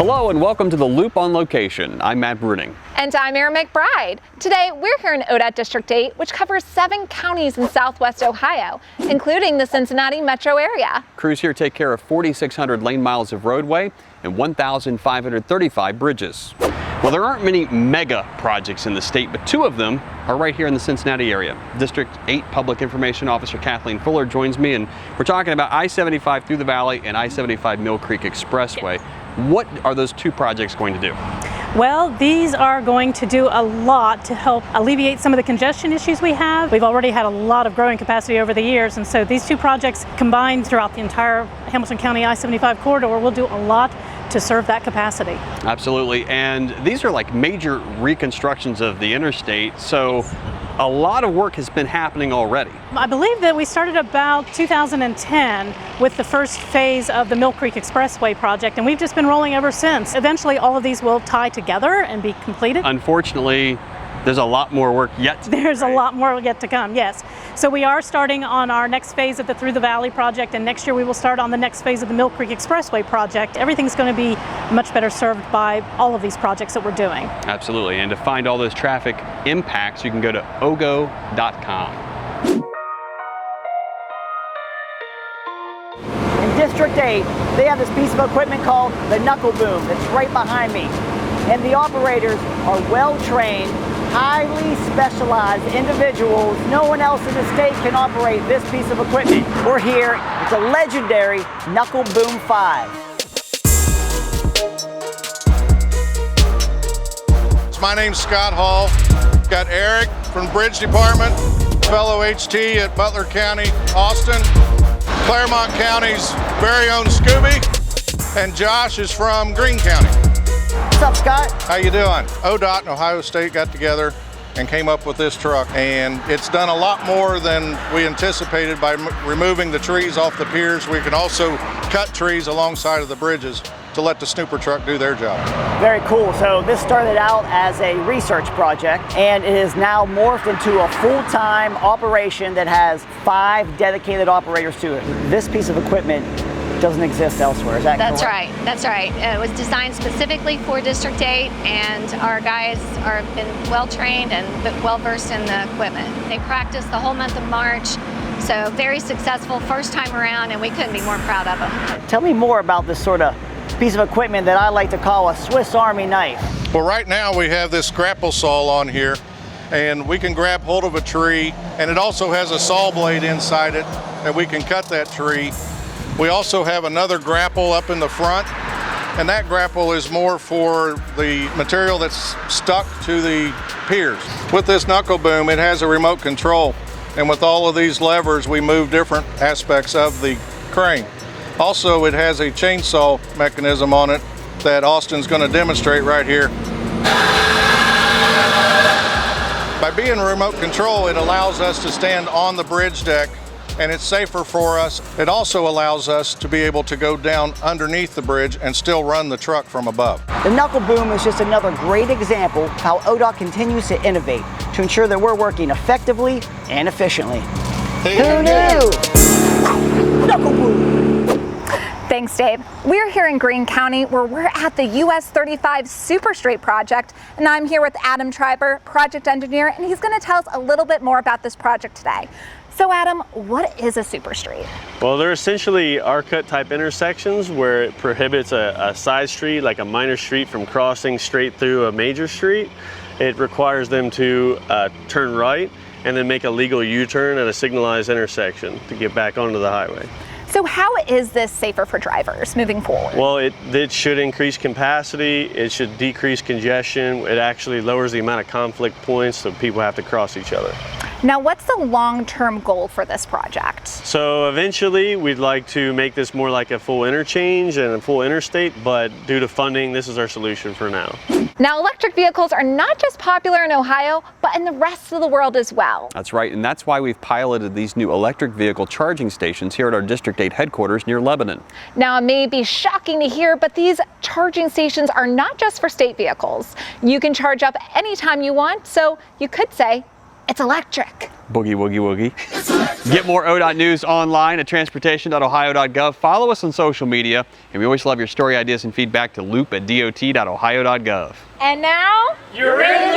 Hello and welcome to The Loop on Location. I'm Matt Bruning. And I'm Erin McBride. Today we're here in ODOT District 8, which covers 7 counties in southwest Ohio, including the Cincinnati metro area. Crews here take care of 4,600 lane miles of roadway and 1,535 bridges. Well, there aren't many mega projects in the state, but 2 of them are right here in the Cincinnati area. District 8 Public Information Officer Kathleen Fuller joins me, and we're talking about I75 Through the Valley and I75 Mill Creek Expressway. What are those 2 projects going to do? Well, these are going to do a lot to help alleviate some of the congestion issues we have. We've already had a lot of growing capacity over the years, and so these 2 projects combined throughout the entire Hamilton County I-75 corridor will do a lot to serve that capacity. Absolutely, and these are like major reconstructions of the interstate, so a lot of work has been happening already. I believe that we started about 2010 with the first phase of the Mill Creek Expressway project, and we've just been rolling ever since. Eventually all of these will tie together and be completed. Unfortunately, there's a lot more work yet to come. There's a lot more yet to come, yes. So we are starting on our next phase of the Through the Valley project, and next year we will start on the next phase of the Mill Creek Expressway project. Everything's going to be much better served by all of these projects that we're doing. Absolutely, and to find all those traffic impacts, you can go to ogo.com. In District 8, they have this piece of equipment called the Knuckle Boom that's right behind me. And the operators are well-trained, highly specialized individuals. No one else in the state can operate this piece of equipment. We're here with the legendary Knuckle Boom 5. My name's Scott Hall. Got Eric from Bridge Department, fellow HT at Butler County, Austin, Claremont County's very own Scooby, and Josh is from Greene County. What's up, Scott? How you doing? ODOT and Ohio State got together and came up with this truck, and it's done a lot more than we anticipated by removing the trees off the piers. We can also cut trees alongside of the bridges to let the snooper truck do their job. Very cool. So this started out as a research project, and it is now morphed into a full-time operation that has 5 dedicated operators to it. This piece of equipment doesn't exist elsewhere, is that correct? That's right. It was designed specifically for District 8, and our guys are been well trained and well versed in the equipment. They practiced the whole month of March, so very successful first time around, and we couldn't be more proud of them. Tell me more about this sort of piece of equipment that I like to call a Swiss Army knife. Well, right now we have this grapple saw on here, and we can grab hold of a tree, and it also has a saw blade inside it, and we can cut that tree. We also have another grapple up in the front, and that grapple is more for the material that's stuck to the piers. With this Knuckle Boom, it has a remote control, and with all of these levers, we move different aspects of the crane. Also, it has a chainsaw mechanism on it that Austin's going to demonstrate right here. By being remote control, it allows us to stand on the bridge deck, and it's safer for us. It also allows us to be able to go down underneath the bridge and still run the truck from above. The Knuckle Boom is just another great example how ODOT continues to innovate to ensure that we're working effectively and efficiently. Who knew? Knuckle Boom! Thanks, Dave. We're here in Greene County where we're at the US 35 Super Straight project, and I'm here with Adam Triber, project engineer, and he's going to tell us a little bit more about this project today. So Adam, what is a super straight? Well, they're essentially R-cut type intersections where it prohibits a side street, like a minor street, from crossing straight through a major street. It requires them to turn right and then make a legal U-turn at a signalized intersection to get back onto the highway. So how is this safer for drivers moving forward? Well, it should increase capacity, it should decrease congestion, it actually lowers the amount of conflict points so people have to cross each other. Now, what's the long-term goal for this project? So eventually we'd like to make this more like a full interchange and a full interstate, but due to funding, this is our solution for now. Now, electric vehicles are not just popular in Ohio, but in the rest of the world as well. That's right, and that's why we've piloted these new electric vehicle charging stations here at our District 8 headquarters near Lebanon. Now, it may be shocking to hear, but these charging stations are not just for state vehicles. You can charge up anytime you want, so you could say It's electric. Boogie, woogie, woogie. Get more ODOT news online at transportation.ohio.gov. Follow us on social media, and we always love your story ideas and feedback to loop@dot.ohio.gov. And now, You're in